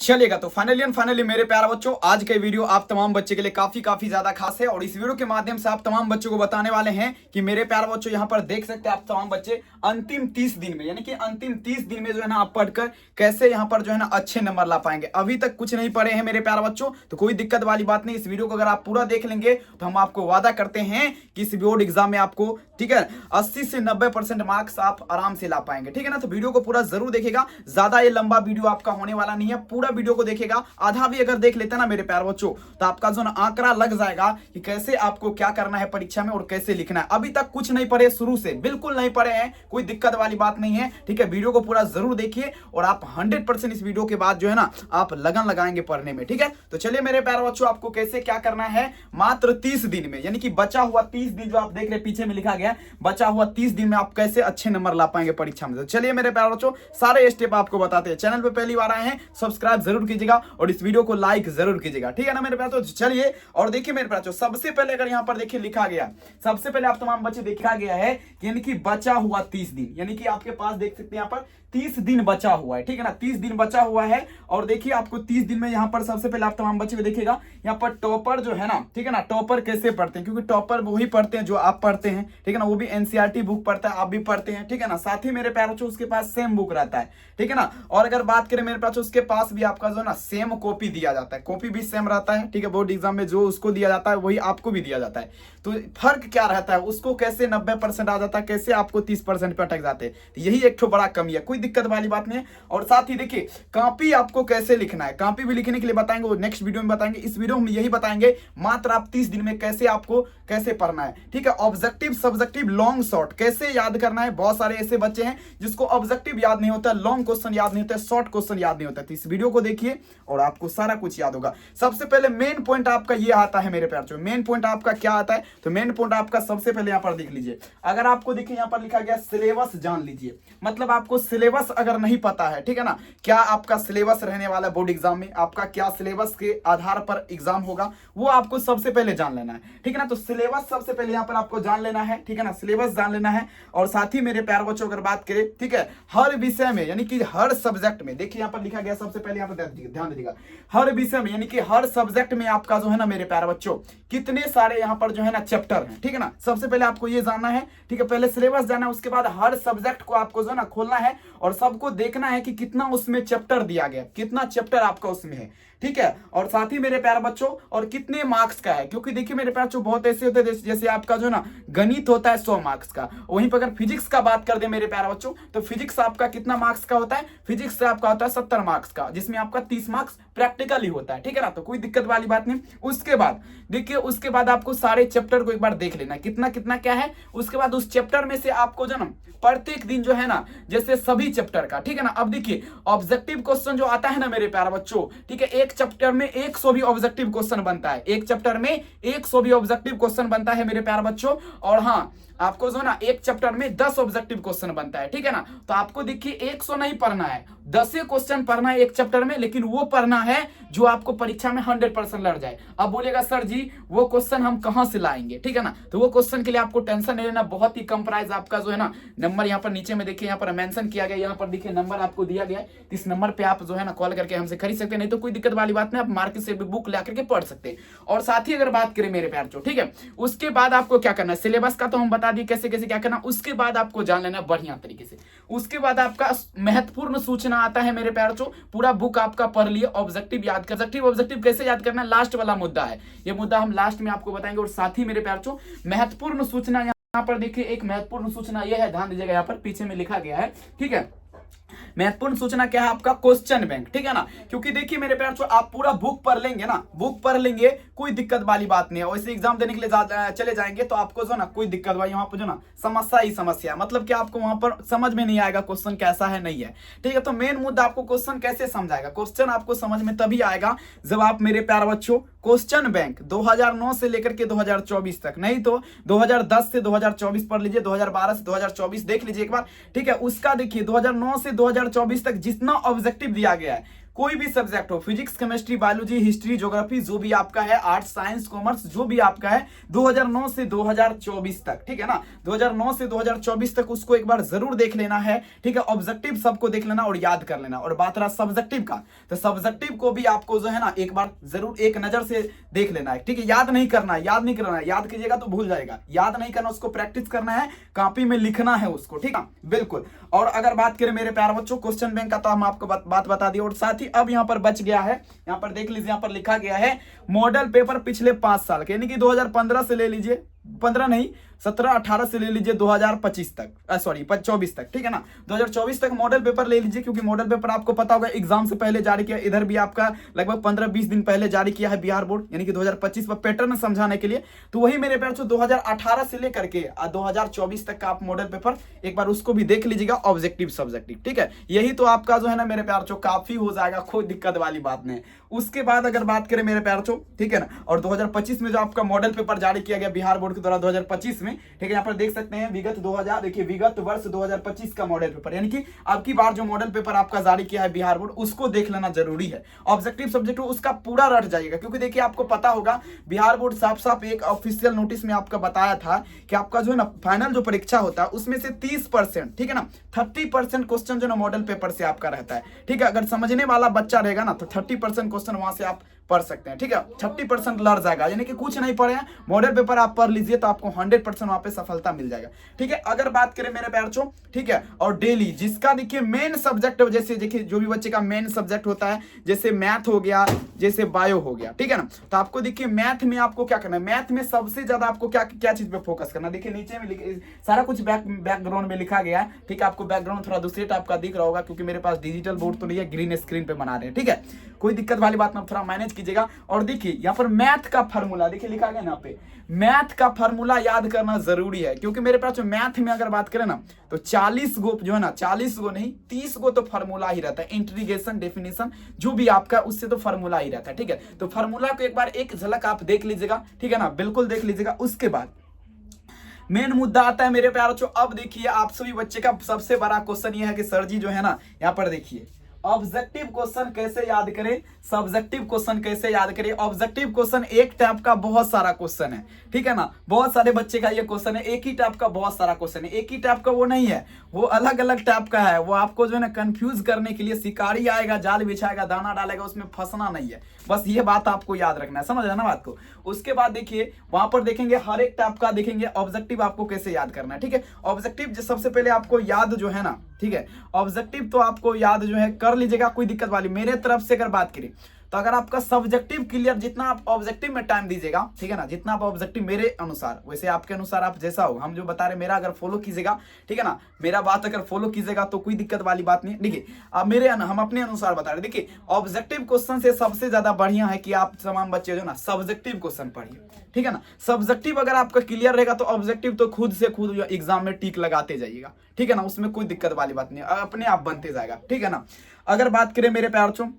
चलेगा। तो फाइनली मेरे प्यारे बच्चों, आज का वीडियो आप तमाम बच्चे के लिए काफी ज्यादा खास है और इस वीडियो के माध्यम से आप तमाम बच्चों को बताने वाले हैं कि मेरे प्यारे बच्चों यहाँ पर देख सकते हैं आप तमाम बच्चे अंतिम 30 दिन में, यानी कि अंतिम 30 दिन में जो है ना आप पढ़कर कैसे यहाँ पर जो है ना अच्छे नंबर ला पाएंगे। अभी तक कुछ नहीं पढ़े हैं मेरे प्यारे बच्चों तो कोई दिक्कत वाली बात नहीं। इस वीडियो को अगर आप पूरा देख लेंगे तो हम आपको वादा करते हैं कि इस बोर्ड एग्जाम में आपको ठीक है 80 से 90% मार्क्स आप आराम से ला पाएंगे, ठीक है ना। तो वीडियो को पूरा जरूर देखेगा, ज्यादा ये लंबा वीडियो आपका होने वाला नहीं है, पूरा वीडियो को देखेगा। आधा भी अगर देख लेते ना मेरे प्यारे बच्चों तो आपका जो ना आंकड़ा लग जाएगा कि कैसे आपको क्या करना है परीक्षा में और कैसे लिखना है। अभी तक कुछ नहीं पढ़े, शुरू से बिल्कुल नहीं पढ़े हैं, कोई दिक्कत वाली बात नहीं है, ठीक है। वीडियो को पूरा जरूर देखिए और आप 100% इस वीडियो के बाद जो है ना आप लगन लगाएंगे पढ़ने में, ठीक है। तो चलिए मेरे प्यारे बच्चों, आपको कैसे क्या करना है मात्र 30 दिन में, यानी कि बचा हुआ 30 दिन जो आप देख रहे पीछे में लिखा गया, बचा हुआ 30 दिन में आप कैसे अच्छे नंबर ला पाएंगे परीक्षा में। तो चलिए मेरे प्यारे बच्चों, सारे स्टेप आपको बताते हैं। चैनल पे पहली बार आए हैं सब्सक्राइब जरूर कीजिएगा और इस वीडियो को लाइक जरूर कीजिएगा, ठीक है ना मेरे प्यारे। तो चलिए और देखिए मेरे प्यारे, सबसे पहले अगर यहाँ पर देखिए लिखा गया, सबसे पहले आप तमाम बच्चे देखा गया है यानी कि बचा हुआ 30 दिन, यानी कि आपके पास देख सकते हैं यहाँ पर 30 दिन बचा हुआ है, ठीक है ना। 30 दिन बचा हुआ है और देखिए आपको 30 दिन में यहाँ पर सबसे पहले आप तमाम बच्चे को देखिएगा यहाँ पर टॉपर जो है ना, ठीक है ना, टॉपर कैसे पढ़ते हैं, क्योंकि टॉपर वही पढ़ते हैं जो आप पढ़ते हैं, ठीक है ना। वो भी एनसीईआरटी बुक पढ़ता है, आप भी पढ़ते हैं, ठीक है ना। साथ ही मेरे प्यारे बच्चों उसके पास सेम बुक रहता है, ठीक है ना। और अगर बात करें मेरे पास उसके पास भी आपका जो ना सेम कॉपी दिया जाता है, कॉपी भी सेम रहता है, ठीक है। बोर्ड एग्जाम में जो उसको दिया जाता है वही आपको भी दिया जाता है। तो फर्क क्या रहता है, उसको कैसे 90% आ जाता है, कैसे आपको 30% पे अटक जाते हैं, तो यही एक बड़ा कमी है, कोई दिक्कत वाली बात नहीं है। और साथ ही देखिए कॉपी आपको कैसे लिखना है, कॉपी भी लिखने के लिए बताएंगे, वो नेक्स्ट वीडियो में बताएंगे। इस वीडियो में यही बताएंगे मात्र आप 30 दिन में कैसे आपको कैसे पढ़ना है, ठीक है। ऑब्जेक्टिव, सब्जेक्टिव, लॉन्ग शॉर्ट कैसे याद करना है। बहुत सारे ऐसे बच्चे हैं जिसको ऑब्जेक्टिव याद नहीं होता, लॉन्ग क्वेश्चन याद नहीं होता, शॉर्ट क्वेश्चन याद नहीं होता। तो इस वीडियो को देखिए और आपको सारा कुछ याद होगा। सबसे पहले मेन पॉइंट आपका ये आता है मेरे प्यारे, मेन पॉइंट आपका क्या आता है, तो मेन पॉइंट आपका सबसे पहले यहाँ पर देख लीजिए। अगर आपको देखिए यहाँ पर लिखा गया सिलेबस जान लीजिए, मतलब आपको सिलेबस अगर नहीं पता है, ठीक है ना, क्या आपका सिलेबस रहने वाला है बोर्ड एग्जाम में, आपका क्या सिलेबस के आधार पर एग्जाम होगा, वो आपको सबसे पहले जान लेना है, ठीक है ना। तो सिलेबस सबसे पहले यहाँ पर आपको जान लेना है, ठीक है ना, सिलेबस जान लेना है। और साथ ही मेरे प्यारे बच्चों अगर बात करें, ठीक है, हर विषय में यानी कि हर सब्जेक्ट में, देखिए यहाँ पर लिखा गया सबसे पहले यहाँ पर ध्यान दीजिएगा, हर विषय में यानी कि हर सब्जेक्ट में आपका जो है ना मेरे प्यारे बच्चों कितने सारे यहाँ पर जो है ना चैप्टर हैं, ठीक है ना। सबसे पहले आपको ये जानना है, ठीक है, पहले सिलेबस जाना है, उसके बाद हर सब्जेक्ट को आपको जो है ना खोलना है और सबको देखना है कि कितना उसमें चैप्टर दिया गया, कितना चैप्टर आपका उसमें है, ठीक है। और साथ ही मेरे प्यारे बच्चों और कितने मार्क्स का है, क्योंकि देखिए मेरे प्यारे बच्चों बहुत ऐसे होते हैं जैसे आपका जो ना गणित होता है 100 मार्क्स का, वहीं पर अगर फिजिक्स का बात कर दे मेरे प्यारे बच्चों तो फिजिक्स आपका कितना मार्क्स का होता है, फिजिक्स से आपका होता है 70 मार्क्स का, जिसमें आपका 30 मार्क्स प्रैक्टिकल ही होता है, ठीक है ना। तो कोई दिक्कत वाली बात नहीं। उसके बाद देखिए, उसके बाद आपको सारे चैप्टर को एक बार देख लेना कितना कितना क्या है। उसके बाद उस चैप्टर में से आपको जो ना प्रत्येक दिन जो है ना जैसे सभी चैप्टर का, ठीक है ना। अब देखिए ऑब्जेक्टिव क्वेश्चन जो आता है ना मेरे प्यारे बच्चों, ठीक है, एक चैप्टर में 100 भी ऑब्जेक्टिव क्वेश्चन बनता है, एक चैप्टर में 100 भी ऑब्जेक्टिव क्वेश्चन बनता है मेरे प्यारे बच्चों। और हाँ, आपको जो ना एक चैप्टर में 10 ऑब्जेक्टिव क्वेश्चन बनता है, ठीक है ना। तो आपको देखिए 100 नहीं पढ़ना है, 10 क्वेश्चन पढ़ना है एक चैप्टर में, लेकिन वो पढ़ना है जो आपको परीक्षा में 100% लड़ जाए। अब बोलेगा सर जी वो क्वेश्चन हम कहां से लाएंगे, ठीक है ना। तो वो क्वेश्चन के लिए आपको टेंशन नहीं लेना, बहुत ही कम प्राइस आपका जो है ना, नंबर यहाँ पर नीचे में देखिए यहाँ पर मेंशन किया गया, यहाँ पर देखिए नंबर आपको दिया गया है, इस नंबर पे आप जो है ना कॉल करके हमसे खरीद सकते हैं, नहीं तो कोई दिक्कत वाली बात नहीं, आप मार्केट से भी बुक ला करके पढ़ सकते हैं। और साथ ही अगर बात करें मेरे प्यार जो, ठीक है, उसके बाद आपको क्या करना है, सिलेबस का तो हम बता दिए कैसे कैसे क्या करना, उसके बाद आपको जान लेना बढ़िया तरीके से। उसके बाद आपका महत्वपूर्ण सूचना आता है मेरे प्यार जो, पूरा बुक आपका पढ़ लिए, ऑब्जेक्टिव याद कर, ऑब्जेक्टिव कैसे याद करना है, लास्ट वाला मुद्दा है, ये मुद्दा हम लास्ट में आपको बताएंगे। और साथ ही मेरे प्यार जो महत्वपूर्ण सूचना यहाँ पर देखिए, एक महत्वपूर्ण सूचना यह है, ध्यान दीजिएगा, यहाँ पर पीछे में लिखा गया है, ठीक है। महत्वपूर्ण सूचना क्या है आपका, क्वेश्चन बैंक, ठीक है ना। क्योंकि देखिए मेरे प्यार जो आप पूरा बुक पढ़ लेंगे ना, बुक पढ़ लेंगे, कोई दिक्कत वाली बात नहीं है। वैसे एग्जाम देने के लिए चले जाएंगे तो आपको जो ना कोई दिक्कत वाली वहां पर जो ना समस्या ही समस्या, मतलब कि आपको वहां पर समझ में नहीं आएगा क्वेश्चन कैसा है नहीं है, ठीक है। तो मेन मुद्दा आपको क्वेश्चन कैसे समझाएगा, क्वेश्चन आपको समझ में तभी आएगा जब आप मेरे प्यार बच्चों क्वेश्चन बैंक 2009 से लेकर के 2024 तक, नहीं तो 2010 से 2024 पढ़ लीजिए, 2012 से 2024 देख लीजिए एक बार, ठीक है। उसका देखिए 2009 से 2024 तक जितना ऑब्जेक्टिव दिया गया है कोई भी सब्जेक्ट हो, physics, chemistry, biology, history, geography, जो भी आपका है, आर्ट्स, साइंस, कॉमर्स, जो भी आपका है 2009 से 2024 तक, ठीक है ना, 2009 से 2024 तक उसको एक बार जरूर देख लेना है, ठीक है। ऑब्जेक्टिव सबको देख लेना और याद कर लेना। और बात रहा सब्जेक्टिव का, तो सब्जेक्टिव को भी आपको जो है ना एक बार जरूर एक नजर से देख लेना है, ठीक है। याद नहीं करना है, याद नहीं करना है, याद कीजिएगा तो भूल जाएगा, याद नहीं करना, उसको प्रैक्टिस करना है, कॉपी में लिखना है उसको, ठीक है, बिल्कुल। और अगर बात करें मेरे प्यारे बच्चों क्वेश्चन बैंक का, तो हम आपको बात बता दी। और साथ ही अब यहाँ पर बच गया है, यहाँ पर देख लीजिए, यहाँ पर लिखा गया है मॉडल पेपर पिछले 5 साल के, यानी कि 2015 से ले लीजिए, 15 नहीं 17-18 से ले लीजिए 2025 तक, सॉरी 24 तक, ठीक है ना, 2024 तक मॉडल पेपर ले लीजिए, क्योंकि मॉडल पेपर आपको पता होगा एग्जाम से पहले जारी किया, इधर भी आपका लगभग 15-20 दिन पहले जारी किया है बिहार बोर्ड, यानी कि 2025 पर पैटर्न समझाने के लिए। तो वही मेरे प्यारे 2018 से लेकर के 2024 तक का आप मॉडल पेपर एक बार उसको भी देख लीजिएगा, ऑब्जेक्टिव सब्जेक्टिव, ठीक है। यही तो आपका जो है ना मेरे प्यारे काफी हो जाएगा, कोई दिक्कत वाली बात नहीं। उसके बाद अगर बात करें मेरे प्यारे, ठीक है ना, और 2025 में जो आपका मॉडल पेपर जारी किया गया बिहार बोर्ड के द्वारा 2025 में, ठीक है, यहाँ पर देख सकते हैं विगत 2000, देखिए विगत वर्ष 2025 का मॉडल पेपर, यानी कि आपकी बार जो मॉडल पेपर आपका जारी किया है बिहार बोर्ड, उसको देख लेना जरूरी है। ऑब्जेक्टिव सब्जेक्ट उसका पूरा रट जाएगा, क्योंकि देखिए आपको पता होगा बिहार बोर्ड साफ साफ एक ऑफिशियल नोटिस में आपका बताया था कि आपका जो है ना फाइनल जो परीक्षा होता है उसमें से 30%, ठीक है ना, 30% क्वेश्चन जो ना मॉडल पेपर से आपका रहता है, ठीक है। अगर समझने वाला बच्चा रहेगा ना तो 30% क्वेश्चन वहां से आप पढ़ सकते हैं, ठीक है, 30% लड़ जाएगा, यानी कि कुछ नहीं पढ़े मॉडल पेपर आप पढ़ लीजिए तो आपको 100% वहां पे सफलता मिल जाएगा, ठीक है। अगर बात करें मेरे प्यारे बच्चों, ठीक है, और डेली जिसका देखिए मेन सब्जेक्ट, जैसे देखिए जो भी बच्चे का मेन सब्जेक्ट होता है, जैसे मैथ हो गया, जैसे बायो हो गया, ठीक है ना, तो आपको देखिए मैथ में आपको क्या करना है, मैथ में सबसे ज्यादा आपको क्या क्या चीज पे फोकस करना है, देखिए नीचे में सारा कुछ बैकग्राउंड में लिखा गया है, ठीक है। आपको बैकग्राउंड थोड़ा दूसरे टाइप का दिख रहा होगा, क्योंकि मेरे पास डिजिटल बोर्ड तो नहीं है, ग्रीन स्क्रीन पे बना रहे हैं, ठीक है, कोई दिक्कत वाली बात ना, थोड़ा मैनेज कीजिएगा। और देखिए यहाँ पर मैथ का फार्मूला देखिए लिखा गया ना पे, मैथ का फार्मूला याद करना जरूरी है, क्योंकि मेरे पास मैथ में अगर बात करें ना तो 40 गो जो है ना, 40 गो नहीं 30 गो तो फार्मूला ही रहता है, इंटीग्रेशन, डेफिनेशन जो भी आपका उससे तो फार्मूला ही रहता है, ठीक है। तो फार्मूला को एक बार एक झलक आप देख लीजिएगा, ठीक है ना, बिल्कुल देख लीजिएगा। उसके बाद मेन मुद्दा आता है मेरे प्यारे बच्चों, अब देखिए आप सभी बच्चे का सबसे बड़ा क्वेश्चन ये है कि सर जी जो है ना, यहाँ पर देखिए ऑब्जेक्टिव क्वेश्चन कैसे याद करें, सब्जेक्टिव क्वेश्चन कैसे याद करें। ऑब्जेक्टिव क्वेश्चन एक टाइप का बहुत सारा क्वेश्चन है, ठीक है ना, बहुत सारे बच्चे का ये क्वेश्चन है, एक ही टाइप का बहुत सारा क्वेश्चन है, एक ही टाइप का वो नहीं है, वो अलग अलग टाइप का है। वो आपको जो है ना कंफ्यूज करने के लिए शिकारी आएगा, जाल बिछाएगा, दाना डालेगा, उसमें फंसना नहीं है, बस ये बात आपको याद रखना है, समझ रहे ना बात को। उसके बाद देखिए वहां पर देखेंगे हर एक टाइप का देखेंगे ऑब्जेक्टिव आपको कैसे याद करना है, ठीक है। ऑब्जेक्टिव सबसे पहले आपको याद जो है ना, ठीक है, ऑब्जेक्टिव तो आपको याद जो है कर लीजिएगा, कोई दिक्कत वाली मेरे तरफ से अगर बात करें तो अगर आपका सब्जेक्टिव क्लियर, जितना आप ऑब्जेक्टिव में टाइम दीजिएगा, ठीक है ना, जितना आप ऑब्जेक्टिव मेरे अनुसार, वैसे आपके अनुसार आप जैसा हो, हम जो बता रहे मेरा अगर फॉलो कीजिएगा, ठीक है ना, मेरा बात अगर फॉलो कीजिएगा तो कोई दिक्कत वाली बात नहीं है। देखिए अब हम अपने अनुसार बता रहे, देखिए ऑब्जेक्टिव क्वेश्चन से सबसे ज्यादा बढ़िया है कि आप तमाम बच्चे जो ना सब्जेक्टिव क्वेश्चन पढ़िए, ठीक है ना। सब्जेक्टिव अगर आपका क्लियर रहेगा तो ऑब्जेक्टिव तो खुद से खुद एग्जाम में टिक लगाते जाइएगा, ठीक है ना, उसमें कोई दिक्कत वाली बात नहीं, अपने आप बनते जाएगा, ठीक है ना। अगर बात करें मेरे प्यारे बच्चों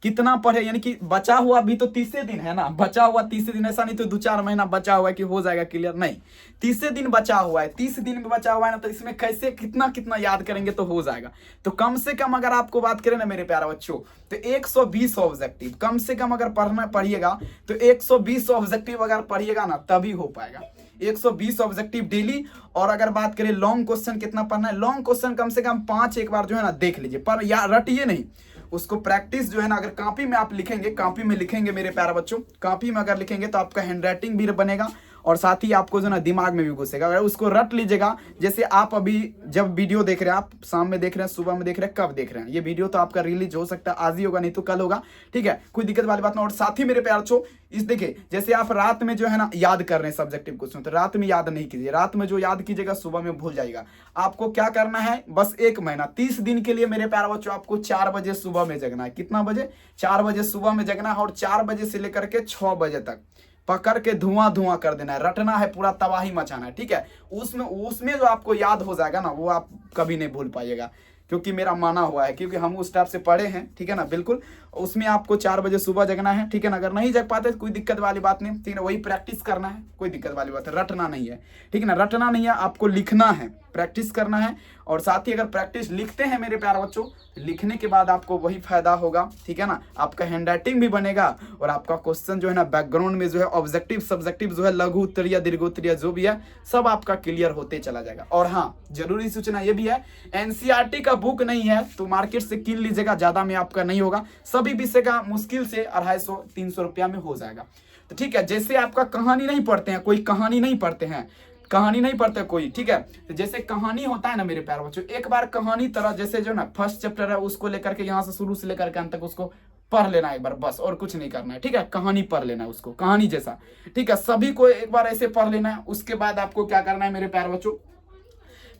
कितना पढ़े, यानी कि बचा हुआ भी तो 30 दिन है ना, बचा हुआ 30 दिन, ऐसा नहीं तो 2-4 महीना बचा हुआ है कि हो जाएगा क्लियर, नहीं, 30 दिन बचा हुआ है, 30 दिन में बचा हुआ है ना, तो इसमें कैसे कितना कितना याद करेंगे तो हो जाएगा। तो कम से कम अगर आपको बात करें ना मेरे प्यारे बच्चों, तो 120 ऑब्जेक्टिव कम से कम अगर पढ़िएगा तो 120 ऑब्जेक्टिव अगर पढ़िएगा ना तभी हो पाएगा, 120 ऑब्जेक्टिव डेली। और अगर बात करें लॉन्ग क्वेश्चन कितना पढ़ना है, लॉन्ग क्वेश्चन कम से कम 5 एक बार जो है ना देख लीजिए, पर या रटिए नहीं, उसको प्रैक्टिस जो है ना, अगर कॉपी में आप लिखेंगे, कॉपी में लिखेंगे मेरे प्यारे बच्चों, कॉपी में अगर लिखेंगे तो आपका हैंडराइटिंग भी बनेगा और साथ ही आपको जो ना दिमाग में भी घुसेगा। अगर उसको रट लीजिएगा, जैसे आप अभी जब वीडियो देख रहे हैं, आप शाम में देख रहे हैं, सुबह में देख रहे हैं, कब देख रहे हैं, ये वीडियो तो आपका रिलीज हो सकता है आज ही होगा, नहीं तो कल होगा, ठीक है, कोई दिक्कत वाली बात नहीं। और साथ ही मेरे प्यारे बच्चों इस देखिए जैसे आप रात में जो है ना याद कर रहे हैं सब्जेक्टिव क्वेश्चन, तो रात में याद नहीं कीजिए, रात में जो याद कीजिएगा सुबह में भूल जाएगा। आपको क्या करना है, बस 1 महीना 30 दिन के लिए मेरे प्यारे बच्चों आपको 4 बजे सुबह में जगना है। कितना बजे? 4 बजे सुबह में जगना है और 4 बजे से लेकर के 6 बजे तक पकड़ के धुआं धुआं कर देना है, रटना है, पूरा तबाही मचाना है, ठीक है। उसमें जो आपको याद हो जाएगा ना वो आप कभी नहीं भूल पाइएगा, क्योंकि मेरा माना हुआ है, क्योंकि हम उस टाइप से पढ़े हैं, ठीक है ना, बिल्कुल। उसमें आपको 4 बजे सुबह जगना है, ठीक है ना। अगर नहीं जग पाते तो कोई दिक्कत वाली बात नहीं, ठीक है ना, वही प्रैक्टिस करना है, कोई दिक्कत वाली बात है, रटना नहीं है, ठीक है ना, रटना नहीं है, आपको लिखना है, प्रैक्टिस करना है। और साथ ही अगर प्रैक्टिस लिखते हैं मेरे प्यारे बच्चों, लिखने के बाद आपको वही फायदा होगा, ठीक है ना, आपका हैंड राइटिंग भी बनेगा और आपका क्वेश्चन जो है ना बैकग्राउंड में जो है ऑब्जेक्टिव सब्जेक्टिव जो है लघु उत्तरीय दीर्घ उत्तरीय जो भी है सब आपका क्लियर होते चला जाएगा। और हाँ, जरूरी सूचना ये भी है, एनसीईआरटी का बुक नहीं है तो मार्केट से किन लीजिएगा, ज्यादा में आपका नहीं होगा, सभी विषय का मुश्किल से 250-300 रुपया में हो जाएगा। तो ठीक है, जैसे आपका कहानी नहीं पढ़ते हैं, कोई कहानी नहीं पढ़ते हैं, कहानी नहीं पढ़ते कोई, ठीक है, तो जैसे कहानी होता है ना मेरे प्यारे बच्चों, एक बार कहानी तरह जैसे जो ना फर्स्ट चैप्टर है उसको लेकर के यहाँ से शुरू से लेकर के अंत तक उसको पढ़ लेना एक बार बस, और कुछ नहीं करना है, ठीक है, कहानी पढ़ लेना है उसको, कहानी जैसा, ठीक है, सभी को एक बार ऐसे पढ़ लेना है। उसके बाद आपको क्या करना है मेरे प्यारे बच्चों,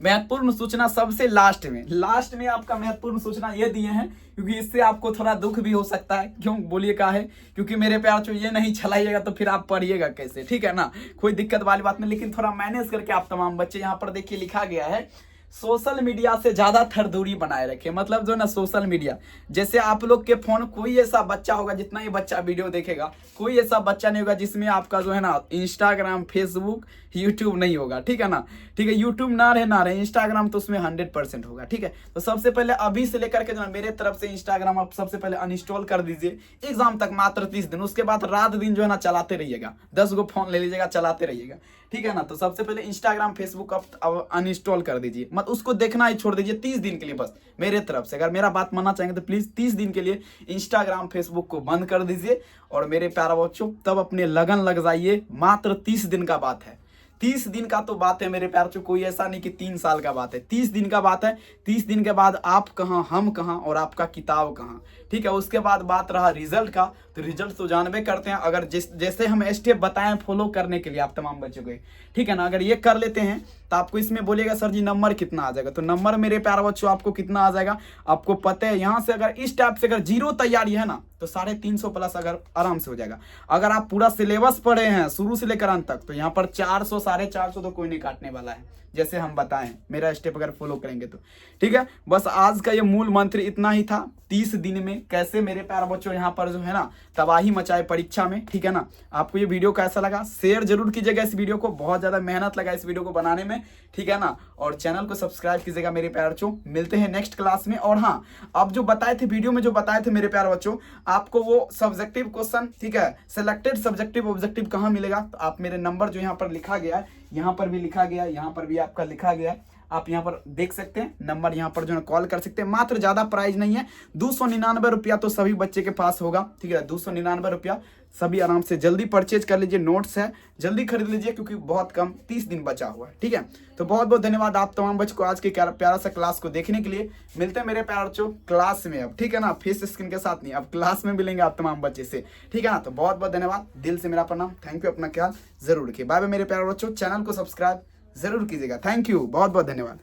महत्वपूर्ण सूचना सबसे लास्ट में आपका महत्वपूर्ण सूचना ये दिए हैं, क्योंकि इससे आपको थोड़ा दुख भी हो सकता है। क्यों बोलिए का है, क्योंकि मेरे प्यार चो ये नहीं चलाइएगा तो फिर आप पढ़िएगा कैसे, ठीक है ना, कोई दिक्कत वाली बात नहीं, लेकिन थोड़ा मैनेज करके आप तमाम बच्चे, यहाँ पर देखिए लिखा गया है सोशल मीडिया से ज्यादा थर दूरी बनाए रखे, मतलब जो ना सोशल मीडिया, जैसे आप लोग के फोन, कोई ऐसा बच्चा होगा, जितना ही बच्चा वीडियो देखेगा, कोई ऐसा बच्चा नहीं होगा जिसमें आपका जो है ना इंस्टाग्राम फेसबुक यूट्यूब नहीं होगा, ठीक है ना, ठीक है, यूट्यूब ना रहे इंस्टाग्राम तो उसमें 100% होगा, ठीक है। तो सबसे पहले अभी से लेकर के जो मेरे तरफ से इंस्टाग्राम आप सबसे पहले अनइंस्टॉल कर दीजिए, एग्जाम तक मात्र 30 दिन, उसके बाद रात दिन जो है ना चलाते रहिएगा, 10 गो फोन ले लीजिएगा, चलाते रहिएगा, ठीक है ना। तो सबसे पहले इंस्टाग्राम फेसबुक अब अनइंस्टॉल कर दीजिए, मत उसको देखना ही छोड़ दीजिए 30 दिन के लिए बस, मेरे तरफ से अगर मेरा बात मानना चाहेंगे तो प्लीज 30 दिन के लिए इंस्टाग्राम फेसबुक को बंद कर दीजिए। और मेरे प्यारे बच्चों तब अपने लगन लग जाइए, मात्र 30 दिन का बात है, 30 दिन का तो बात है मेरे प्यार, कोई ऐसा नहीं कि 3 साल का बात है, 30 दिन का बात है। 30 दिन के बाद आप कहाँ, हम कहाँ और आपका किताब कहाँ, ठीक है। उसके बाद बात रहा रिजल्ट का, तो रिजल्ट तो जानबे करते हैं, अगर जैसे हम स्टेप बताएं फॉलो करने के लिए आप तमाम बच्चों को, ठीक है ना, अगर ये कर लेते हैं तो आपको इसमें बोलिएगा सर जी नंबर कितना आ जाएगा, तो नंबर मेरे प्यारे बच्चों आपको कितना आ जाएगा, आपको पता है, यहाँ से अगर इस टाइप से अगर 0 तैयारी है ना तो 350 प्लस अगर आराम से हो जाएगा। अगर आप पूरा सिलेबस पढ़े हैं शुरू से लेकर अंत तक तो यहाँ पर 400 450 तो कोई नहीं काटने वाला है, जैसे हम बताएं, मेरा स्टेप अगर फॉलो करेंगे तो, ठीक है। बस आज का ये मूल मंत्र इतना ही था, 30 दिन में कैसे मेरे प्यारे बच्चों यहाँ पर जो है ना तबाही मचाए परीक्षा में, ठीक है ना। आपको ये वीडियो कैसा लगा शेयर जरूर कीजिएगा, इस वीडियो को बहुत ज्यादा मेहनत लगा इस वीडियो को बनाने में, ठीक है ना। और चैनल को सब्सक्राइब कीजिएगा मेरे प्यारे बच्चों, मिलते हैं नेक्स्ट क्लास में। और हाँ, अब जो बताए थे वीडियो में, जो बताए थे मेरे प्यारे बच्चों, आपको वो सब्जेक्टिव क्वेश्चन, ठीक है, सिलेक्टेड सब्जेक्टिव ऑब्जेक्टिव कहाँ मिलेगा, तो आप मेरे नंबर जो यहाँ पर लिखा गया है, यहाँ पर भी लिखा गया है, यहाँ पर भी आपका लिखा गया है, आप यहाँ पर देख सकते हैं नंबर, यहाँ पर जो है कॉल कर सकते हैं, मात्र ज्यादा प्राइस नहीं है, 299 रुपया तो सभी बच्चे के पास होगा, ठीक है, 299 रुपया, सभी आराम से जल्दी परचेज कर लीजिए, नोट्स है जल्दी खरीद लीजिए क्योंकि बहुत कम 30 दिन बचा हुआ है, ठीक है। तो बहुत बहुत धन्यवाद आप तमाम बच्चों को आज के प्यारा सा क्लास को देखने के लिए। मिलते हैं मेरे प्यारे बच्चों क्लास में अब, ठीक है ना, फेस स्क्रीन के साथ नहीं, अब क्लास में मिलेंगे आप तमाम बच्चे से, ठीक है ना। तो बहुत बहुत धन्यवाद, दिल से मेरा प्रणाम, थैंक यू, अपना ख्याल जरूर रखिए, बाय बाय मेरे प्यारे बच्चों, चैनल को सब्सक्राइब जरूर कीजिएगा, थैंक यू, बहुत बहुत धन्यवाद।